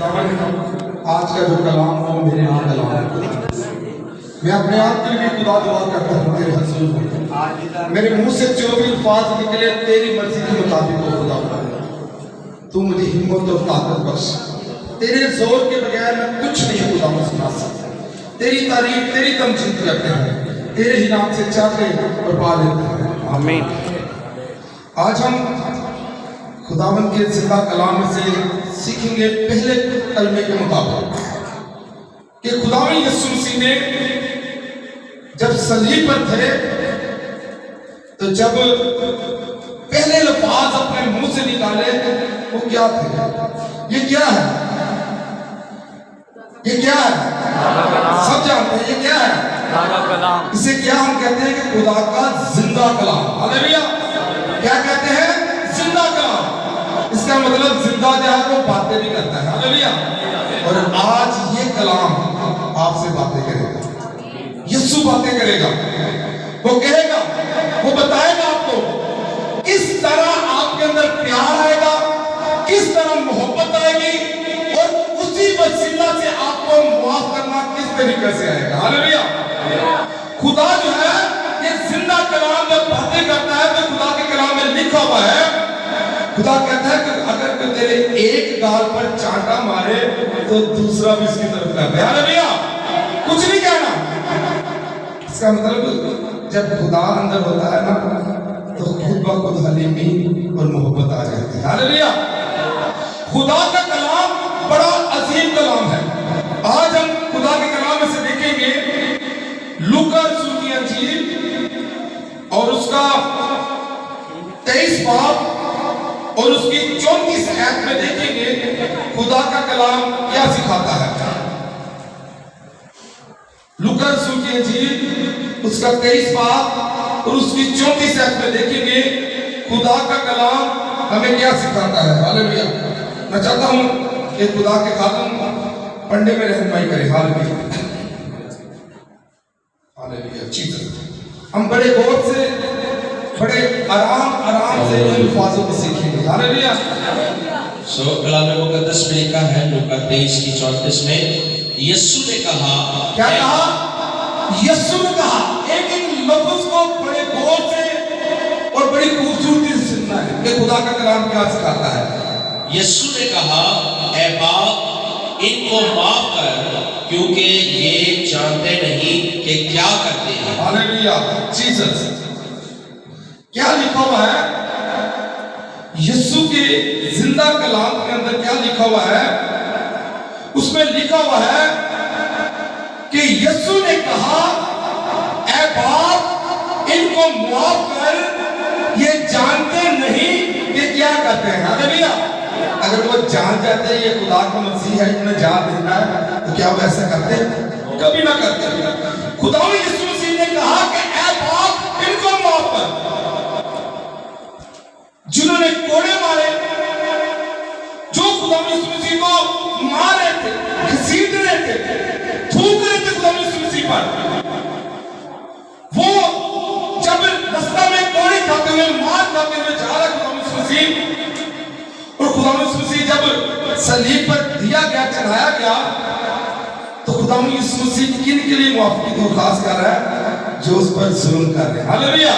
آج کا جو کلام وہ میرے لیے کلام ہے. میں اپنے آپ کے لیے خدا دعا کرتا ہوں تیرے حضور میں. میرے منہ سے جو بھی الفاظ نکلے تیری مرضی کے مطابق ہو خدا. تو مجھے ہمت اور طاقت بخش. تیرے زور کے بغیر میں کچھ نہیں خدا میں سنا سکتا. تیری تعریف تیری تمجید کرتے ہیں, تیرے ہی نام سے چاہتے اور پا لیتے ہیں. آمین. آج ہم خداوند کے زندہ کلام میں سے سیکھیں گے پہلے کلمے کے مطابق کہ خداوند یسوع مسیح نے جب صلیب پر تھے تو جب پہلے لفظ اپنے منہ سے نکالے وہ کیا تھے؟ یہ کیا ہے؟ یہ کیا ہے؟ سب جانتے ہیں یہ کیا ہے؟ اسے کیا ہم کہتے ہیں کہ خدا کا زندہ کلام. ہاللیلویا. کیا کہتے ہیں؟ زندہ کلام. اس کا مطلب زندہ جو ہے وہ باتیں بھی کرتا ہے. ہاللیلویا. اور آج یہ کلام آپ سے باتیں کرے گا. یسوع باتیں کرے گا, وہ کہے گا, وہ بتائے گا آپ کو کس طرح آپ کے اندر پیار آئے گا, کس طرح محبت آئے گی, اور اسی وسیلہ سے آپ کو معاف کرنا کس طریقے سے آئے گا. ہاللیلویا. خدا جو ہے یہ زندہ کلام جب باتیں کرتا ہے تو خدا کے کلام میں لکھا ہوا ہے, خدا کہتا ہے کہ اگر کوئی تیرے ایک گال پر چانٹا مارے تو دوسرا بھی اس کی طرف کر دے. ہاللیلویا. کچھ نہیں کہنا. اس کا مطلب جب خدا اندر ہوتا ہے نا تو خود بخود حلیمی اور محبت آ جاتی ہے. ہاللیلویا. خدا کا کلام بڑا عظیم کلام ہے. آج ہم خدا کے کلام میں سے دیکھیں گے لوکا رسول کی انجیل اور اس کا 23 باب اور اس کی 34 آیت میں دیکھیں گے خدا کا کلام کیا سکھاتا ہے. لوکا رسول کی انجیل اس کا 23 باب اور اس کی 34 آیت میں دیکھیں گے خدا کا کلام ہمیں کیا سکھاتا ہے. ہاللیلویا. میں چاہتا ہوں کہ خدا کے خادم پنڈے میں رہنمائی کرے. ہاللیلویا. ہاللیلویا. اچھی طرح ہم بڑے غور سے بڑے آرام سے ان الفاظوں کو سیکھیں گے. ہاللیلویا. کلام مقدس میں لکھا ہے لوکا 23 کی 34 میں یسوع نے کہا. کیا کہا؟ یسوع نے کہا. ایک ایک لفظ کو بڑے غور سے اور بڑی خوبصورتی سے سننا ہے کہ خدا کا کلام کیا سکھاتا ہے. یسوع نے کہا اے باپ ان کو معاف کر کیونکہ یہ جانتے نہیں کہ کیا کرتے ہیں. ہاللیلویا. جیسس. کیا لکھا ہوا ہے یسوع کے زندہ کلام کے اندر؟ کیا لکھا ہوا ہے اس میں؟ لکھا ہوا ہے کہ یسوع نے کہا اے باپ ان کو معاف کر, یہ جانتے نہیں کہ کیا کرتے ہیں. ہاللیلویا. اگر وہ جان جاتے یہ خدا کا مسیح ہے, انہیں جان دینا ہے, تو کیا وہ ایسا کرتے؟ کبھی نہ کرتے. خدا یسوع مسیح نے کہا کہ اے باپ ان کو معاف کر. جنہوں نے کوڑے مارے, جو خدا یسوع مسیح کو مار رہے تھے, گھسیٹ رہے تھے, تھوک رہے تھے خدا یسوع مسیح پر, وہ جب رستہ میں کوڑے کھاتے ہوئے مار کھاتے ہوئے جا رہا خدا یسوع مسیح, اور خدا یسوع مسیح جب صلیب پر دیا گیا, چڑھایا گیا, تو خدا یسوع مسیح کن کے لیے معافی کی درخواست کر رہا ہے؟ جو اس پر ظلم کر رہے ہیں. ہاللیلویا.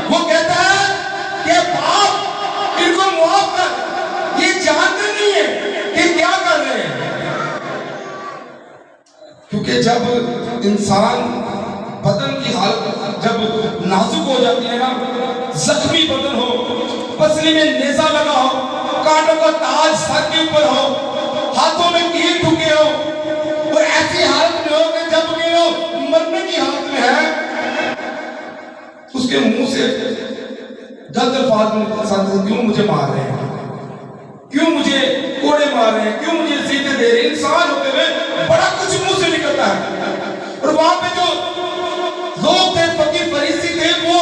وہ کہتا ہے کہ باپ ان کو معاف کر, یہ جانتے نہیں ہیں کہ کیا کر رہے ہیں. کیونکہ جب انسان بدن کی حالت جب نازک ہو جاتی ہے نا, زخمی بدن ہو, پسلی میں نیزہ لگا ہو, کانٹوں کا تاج سر کے اوپر ہو, ہاتھوں میں کیل ٹھکے ہو, اور ایسی حالت میں ہو کہ جب کہ وہ مرنے کی حالت میں ہے, اس کے منہ سے جلد الفاظ میں انسان کیوں مجھے مار رہے ہیں, کیوں مجھے کوڑے مار رہے ہیں, کیوں مجھے سیدھے دے رہے ہیں. انسان ہوتے ہوئے بڑا کچھ منہ سے نکلتا ہے. اور وہاں پہ جو لوگ تھے, فقیر فریسی تھے, وہ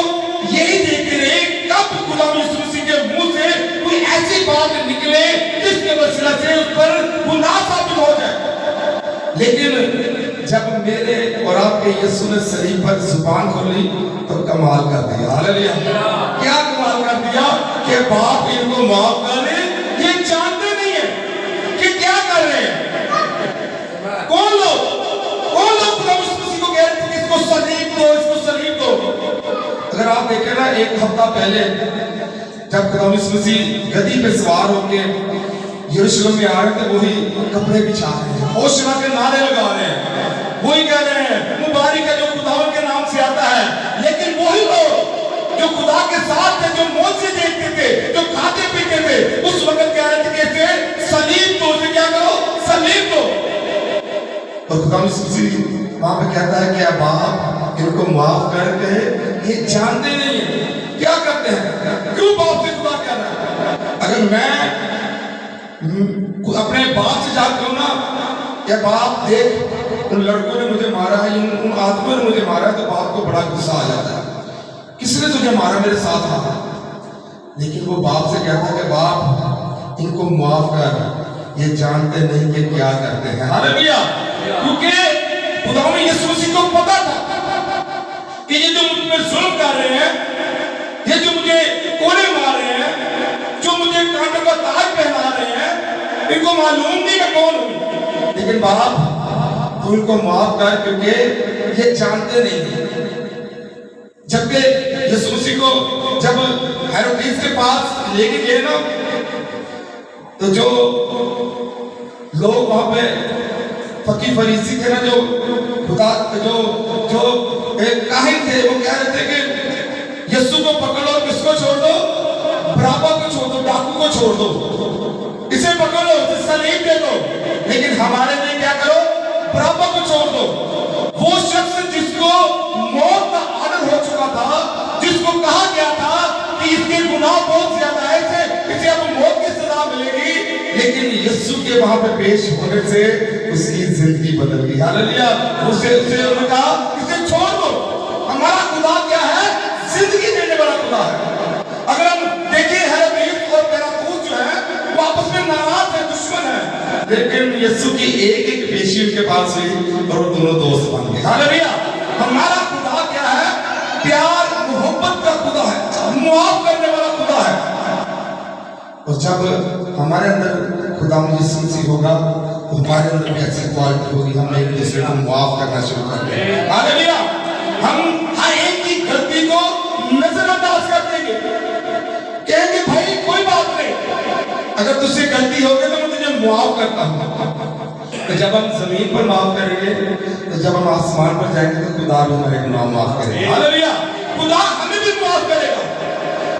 یہی دیکھتے رہے کب خدا یسوع مسیح کے منہ سے کوئی ایسی بات نکلے جس کے وسیلہ سے اس پر گناہ ثابت ہو جائے. لیکن جب میرے اور آپ کے یسوع نے صلیب پر زبان کھولی تو کمال کر دیا. ہاللیلویا. کیا کمال کر دیا کہ باپ ان کو معاف کر دے, یہ جانتے نہیں ہیں کہ کیا کر رہے ہیں. अगर आप देखें ना, एक हफ्ता पहले जब खुदा यीशु मसीह गदी पे सवार होके यरूशलेम में आ रहे थे, वही कपड़े बिछा रहे हैं, होशना के नारे लगा रहे हैं, वही कह रहे हैं मुबारक है जो खुदावन के नाम से आता है। लेकिन वही लोग जो खुदा के साथ थे, जो मौजे देखते थे, जो खाते पीते थे, उस वक्त कह रहे थे कैसे सलीब दो, उसे क्या करो, सलीब दो। और खुदा यीशु वहां पे कहता है कि बाप इनको माफ कर, कहे ये जानते नहीं है क्या करते हैं। क्यों बाप से खुदा कह रहा है? अगर मैं अपने बाप से जाकर कहूं ना, या बाप देख उन लड़कों ने मुझे मारा है, उन आदमियों ने मुझे मारा है, तो बाप को बड़ा गुस्सा आ जाता है, किसने तुझे मारा, मेरे साथ आ। लेकिन वो बाप से कहता है कि बाप इनको माफ कर, ये जानते नहीं कि क्या करते हैं। हालेलुया। क्योंकि खुदावंद यीशु मसीह को पता था कि ये जो मुझ पर जुल्म कर रहे हैं, ये जो मुझे कोड़े मार रहे हैं, जो मुझे कांटों का ताज पहना रहे हैं, इनको मालूम नहीं मैं कौन हूं। लेकिन बाप तू इनको माफ कर, क्योंकि ये जानते नहीं। जबकि यीशु मसीह को जब हेरोदेस के पास लेके गए ना, तो जो लोग वहां पे फकीर फरीसी थे ना, जो खुदा जो एक काहिन थे, वो कह रहे थे कि यीशु को पकड़ लो, किसको छोड़ दो, बराबा को छोड़ दो, डाकू को छोड़ दो, इसे पकड़ लो, इसे सलीब दे दो। लेकिन हमारे लिए क्या करो, बराबा को छोड़ दो। वो शख्स जिसको मौत का ऑर्डर हो चुका था, जिसको कहा गया था कि इसके गुनाह बहुत ज्यादा है, इसे अब मौत की सजा मिलेगी, लेकिन यीशु के वहां पे पेश होने से उसकी जिंदगी बदल गई। हालेलुया। उसे उन्होंने कहा इसे छोड़ दो, हमारा खुदा क्या है, जिंदगी देने वाला खुदा है। अगर हम देखें हेरोदेस और पिलातुस जो है वो आपस में नाराज है, दुश्मन है, लेकिन यीशु की एक एक पेशी उनके पास हुई और वो दोनों दोस्त बन गए। हालेलुया। हमारा खुदा क्या है, प्यार मोहब्बत का खुदा है, मुआफ करने वाला खुदा है। और जब हमारे अंदर खुदा यीशु मसीह होगा, तो हमारे अंदर भी ऐसी क्वालिटी होगी, हम एक दूसरे को माफ करना शुरू कर देंगे। हालेलुया। हम हर एक की गलती को नजरअंदाज कर देंगे, कहेंगे भाई कोई बात नहीं, अगर तुझसे गलती हो गई तो मैं तुझे माफ करता हूं। तो जब हम जमीन पर माफ करेंगे, तो जब हम आसमान पर जाएंगे तो खुदा भी हमारे गुनाह माफ करेगा। हालेलुया। खुदा हमें भी माफ करेगा।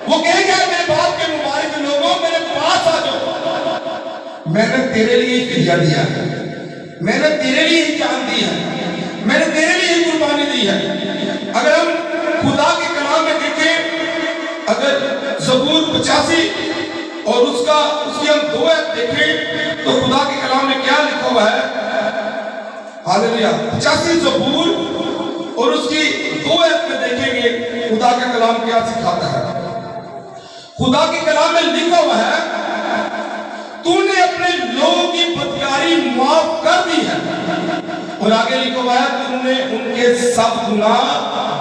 वो कहेगा मेरे बाप के मुबारक लोगों, मेरे पास आ जाओ, मैंने तेरे लिए फिदिया दिया है, मैंने तेरे लिए ही जान दी है, मैंने तेरे लिए ही कुर्बानी दी है। अगर हम खुदा के कलाम में देखें, अगर ज़बूर 85 और उसकी हम 2 आयत देखें, तो खुदा के कलाम में क्या लिखा हुआ है। हालेलुया। 85 ज़बूर और उसकी 2 आयत में देखेंगे खुदा का कलाम क्या सिखाता है। खुदा के कलाम में लिखा हुआ है, तूने अपने लोगों की बदकारी माफ कर दी है। और आगे लिखा हुआ है, तूने उनके सब गुनाह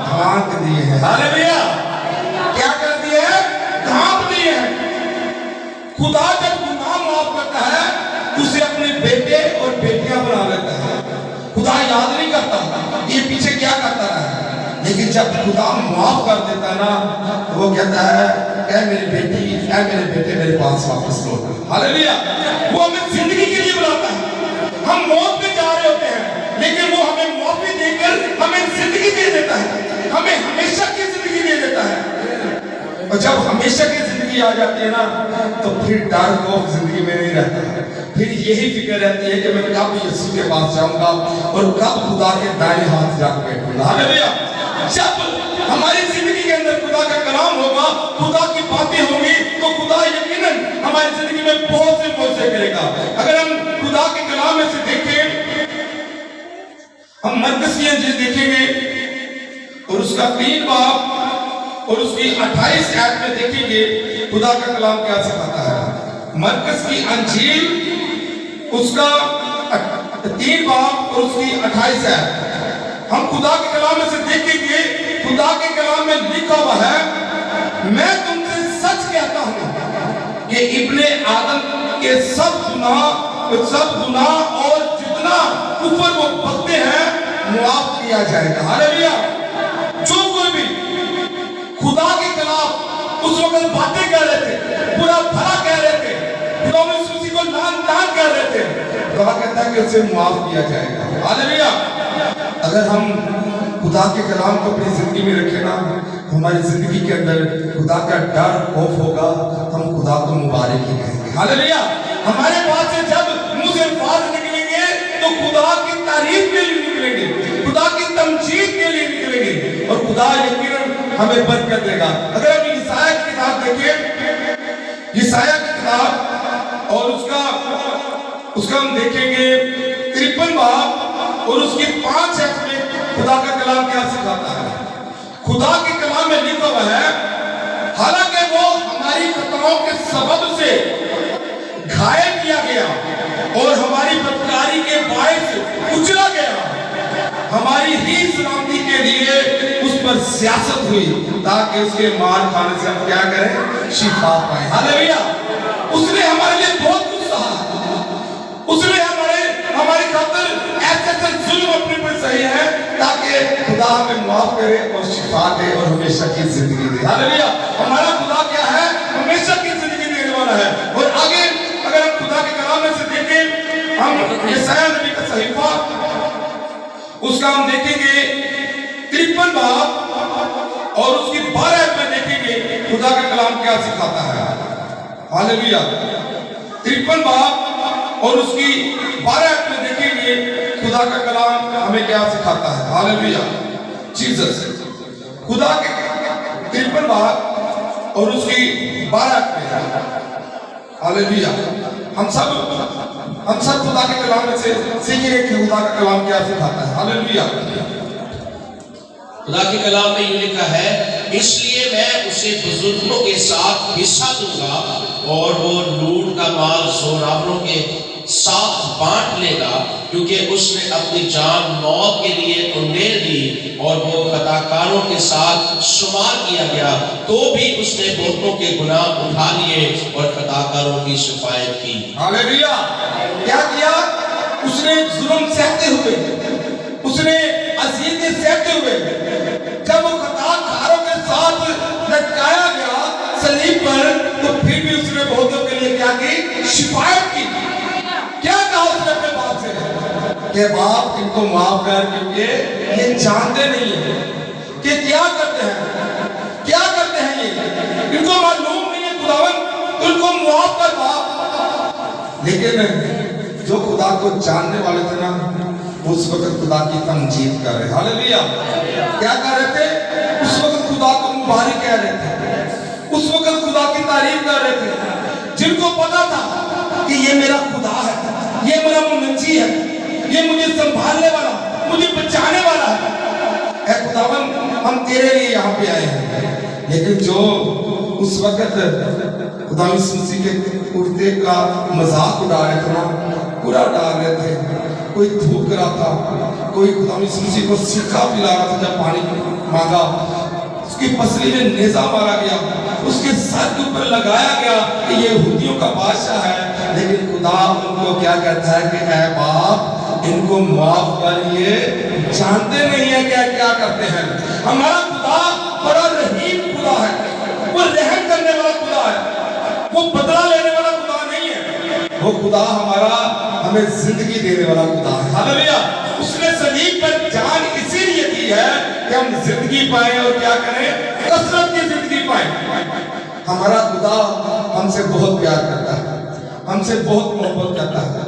ढांक दिए हैं। हालेलुया। क्या कर दिए हैं, ढांक दिए हैं। खुदा जब गुनाह माफ करता है, उसे अपने बेटे और बेटियां बना लेता है। खुदा याद नहीं करता ये पीछे क्या करता है, लेकिन जब खुदा माफ कर देता है ना, तो वो कहता है ऐ मेरी बेटी, ऐ मेरे बेटे, मेरे पास वापस लौट। हालेलुया। वो हमें जिंदगी के लिए बुलाता है। हम मौत में जा रहे होते हैं, लेकिन वो हमें माफी देकर हमें जिंदगी दे देता है, हमें हमेशा की जिंदगी दे देता है। और जब हमेशा की जिंदगी आ जाती है ना, तो फिर डर खौफ जिंदगी में नहीं रहता है। फिर यही फिक्र रहती है कि मैं कब यीशु के पास जाऊंगा और कब खुदा के दाएं हाथ जाकर बैठूंगा। हालेलुया। जब हमारी जिंदगी के अंदर खुदा का कलाम होगा, खुदा की बातें होंगी, तो खुदा यकीनन हमारी जिंदगी में बहुत से मौजे करेगा। अगर हम खुदा के कलाम में से देखें, हम मरकस की अंजील देखेंगे और उसका 3 बाब और उसकी 28 आयत में देखेंगे खुदा का कलाम क्या सिखाता है। मरकस की अंजील उसका 3 बाब और उसकी 28 आयत हम खुदा के कलाम में से देखेंगे। खुदा के कलाम में लिखा हुआ है, मैं तुमसे सच कहता हूं कि इब्ने आदम के सब गुनाह और जितना कुफर वो बकते हैं, मुआफ किया जाएगा। हालेलुया। जो कोई भी खुदा के खिलाफ उस वक्त बातें कह रहे थे, बुरा भला कह रहे थे, खुदा में उसी को लान तान कर रहे थे, खुदा कहता है कि उसे माफ किया जाएगा। हालेलुया। अगर हम खुदा के कलाम को अपनी जिंदगी में रखें ना, हमारी जिंदगी के अंदर खुदा का डर खौफ होगा, हम खुदा को मुबारक ही कहेंगे। हालेलुया। हमारे पास से जब मुंह से अल्फाज निकलेंगे तो खुदा की तारीफ के लिए निकलेंगे, खुदा की तमजीद के लिए निकलेंगे, और खुदा यकीनन हमें बरकत देगा। अगर हम यशायाह की किताब देखें, यशायाह की किताब और उसका हम देखेंगे 53 बाब और उसके 5 आयत में खुदा का कलाम क्या सिखाता है। खुदा के कलाम में लिखा हुआ है, हालांकि वो हमारी खताओं के सबब से घायल किया गया और हमारी बदकारी के बायस कुचला गया, हमारी ही सलामती के लिए उस पर सियासत हुई ताकि उसके मार खाने से हम क्या करें, शिफा पाएं। हालेलुया। उसने हमारे लिए बहुत कुछ सहा, उसने हमारी खातिर ऐसे जुल्म अपने पर सही है ताकि खुदा हमें माफ करे और शिफा दे और हमेशा की जिंदगी दे। हालेलुया। हमारा खुदा क्या है, हमेशा की जिंदगी देने वाला है। और आगे अगर हम खुदा के कलाम में से देखें, हम यशायाह नबी का सहीफा उसका हम देखेंगे 53 बाब और उसकी 12 आयत में देखेंगे खुदा का कलाम क्या सिखाता है। हालेलुया। 53 बाब और उसकी 12 आयत में देखेंगे खुदा का कलाम हमें क्या सिखाता है। हालेलुया। जीसस खुदा के 53 बाब और उसकी 12 आयत में, हालेलुया, हम सब खुदा के कलाम में से सीखेंगे कि खुदा का कलाम क्या सिखाता है। हालेलुया। खुदा के कलाम में यूं लिखा है, इसलिए मैं उसे बुजुर्गों के साथ हिस्सा दूंगा और वो लूट का माल जोरावरों के साथ बांट लेगा, क्योंकि उसने अपनी जान मौत के लिए उंडेल दी और वो खताकारों के साथ शुमार किया गया, तो भी उसने बहुतों के गुनाह उठा लिए और खताकारों की शिफायत की। हालेलुया। क्या किया उसने? जुल्म सहते हुए, उसने अज़ीज़ें सहते हुए, जब वो खताकारों के साथ लटकाया गया सलीब पर, तो फिर भी उसने बहुतों के लिए क्या की? शिफायत की। क्या कहा उसने अपने बाप से कि बाप इनको माफ कर, क्योंकि ये जानते नहीं है कि क्या करते हैं ये, इनको मालूम नहीं है खुदावन, तो इनको माफ कर बाप। लेकिन जो खुदा को जानने वाले थे ना, उस वक्त खुदा की तमजीद कर रहे। हालेलुया। क्या कर रहे थे? उस वक्त खुदा को मुबारक कह रहे थे, उस वक्त खुदा की तारीफ कर रहे थे। जिनको पता था कि ये मेरा खुदा है, ये मेरा मुनज्जी है, ये मुझे संभालने वाला, मुझे बचाने वाला है। ऐ खुदावन, हम तेरे लिए यहाँ पे आए हैं। लेकिन जो उस वक्त खुदा यीशु मसीह के कुर्ते का मजाक उड़ा रहे थे ना, पूरा डाल रहे थे, कोई थूक रहा था, कोई खुदा यीशु मसीह को सिरका पिला रहा था, जब पानी मांगा उसकी पसली में नेजा मारा गया, उसके सर के ऊपर लगाया गया कि ये यहूदियों का बादशाह है। लेकिन खुदा उनको क्या कहता है कि ऐ बाप इनको माफ कर, ये जानते नहीं है क्या क्या करते हैं। हमारा खुदा बड़ा रहीम खुदा है, वो रहम करने वाला खुदा है, वो बदला लेने वाला खुदा नहीं है। वो खुदा हमें जिंदगी देने वाला खुदा है। हालेलुया। उसने सलीब पर जान इसीलिए दी है कि हम जिंदगी पाएं और क्या करें? कसरत की जिंदगी पाएं। हमारा खुदा हमसे बहुत प्यार करता है, हमसे बहुत मोहब्बत करता है।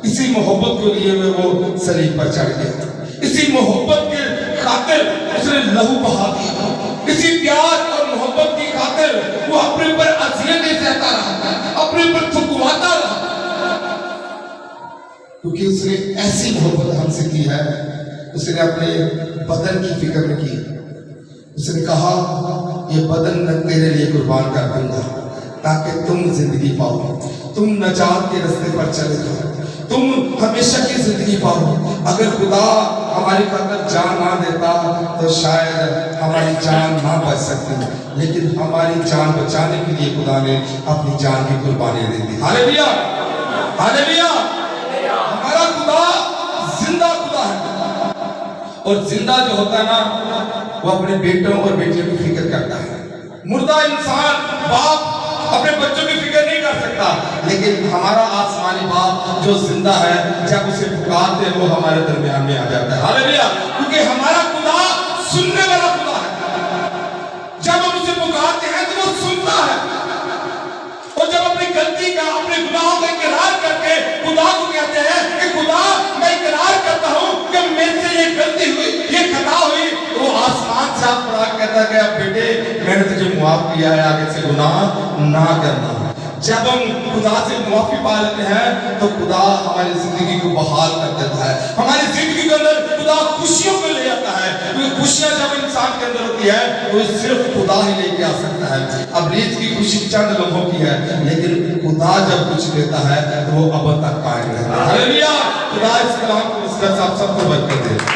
इसी मोहब्बत के लिए वो सलीब पर चढ़ गया, इसी मोहब्बत के खातिर उसने लहू बहा दिया, इसी प्यार और मोहब्बत की खातिर वो अपने पर अज़ियतें सहता रहा, अपने पर थुकवाता रहा, क्योंकि उसने ऐसी मोहब्बत हमसे की है। उसने अपने बदन की फिक्र में की। उसने कहा ये बदन मैं तेरे लिए कुर्बान कर दूंगा ताकि तुम जिंदगी पाओ, तुम नजात के रास्ते पर चले जाओ, तुम हमेशा की जिंदगी पाओ। अगर खुदा हमारी खातिर जान ना देता तो शायद हमारी जान ना बच सकती, लेकिन हमारी जान बचाने के लिए खुदा ने अपनी जान की कुर्बानी दे दी। Hallelujah, hallelujah. हमारा खुदा जिंदा खुदा है, और जिंदा जो होता है ना, वो अपने बेटों और बेटियों की फिक्र करता है। मुर्दा इंसान बाप अपने बच्चों की फिक्र नहीं कर सकता, लेकिन हमारा आसमानी बाप जो जिंदा है, जब उसे पुकारते हैं वो हमारे दरमियान में आ जाता है। हालेलुया, क्योंकि हमारा खुदा सुनने वाला खुदा है। जब हम उसे पुकारते हैं तो वो सुनता है, और जब अपनी गलती का, अपने गुनाहों का इकरार करके खुदा को कहते हैं कि खुदा मैं इकरार करता हूं कि मेरे से ये गलती हुई, ये खता हुई, तो वो आसमान से आप पढ़ा कहता है कि अब बेटे मैंने तुझे माफ किया है, आगे से गुनाह ना करना। जब हम खुदा से माफी पा लेते हैं तो खुदा हमारी जिंदगी को बहाल कर देता है, हमारी जिंदगी के अंदर खुदा खुशियों को ले आता है, क्योंकि खुशियां जब इंसान के अंदर होती है वो सिर्फ खुदा ही लेके आ सकता है। अब रीत की खुशी चंद लम्हों की है, लेकिन खुदा जब कुछ लेता है तो वो अब तक कायम रहता है। हालेलुया, खुदा इस कलाम को इसका आप सबको बरकत दे।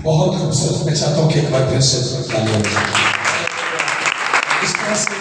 बहुत खूबसूरत, मैं चाहता हूँ कि एक बार फिर से तालियां बजाएं। इस तरह से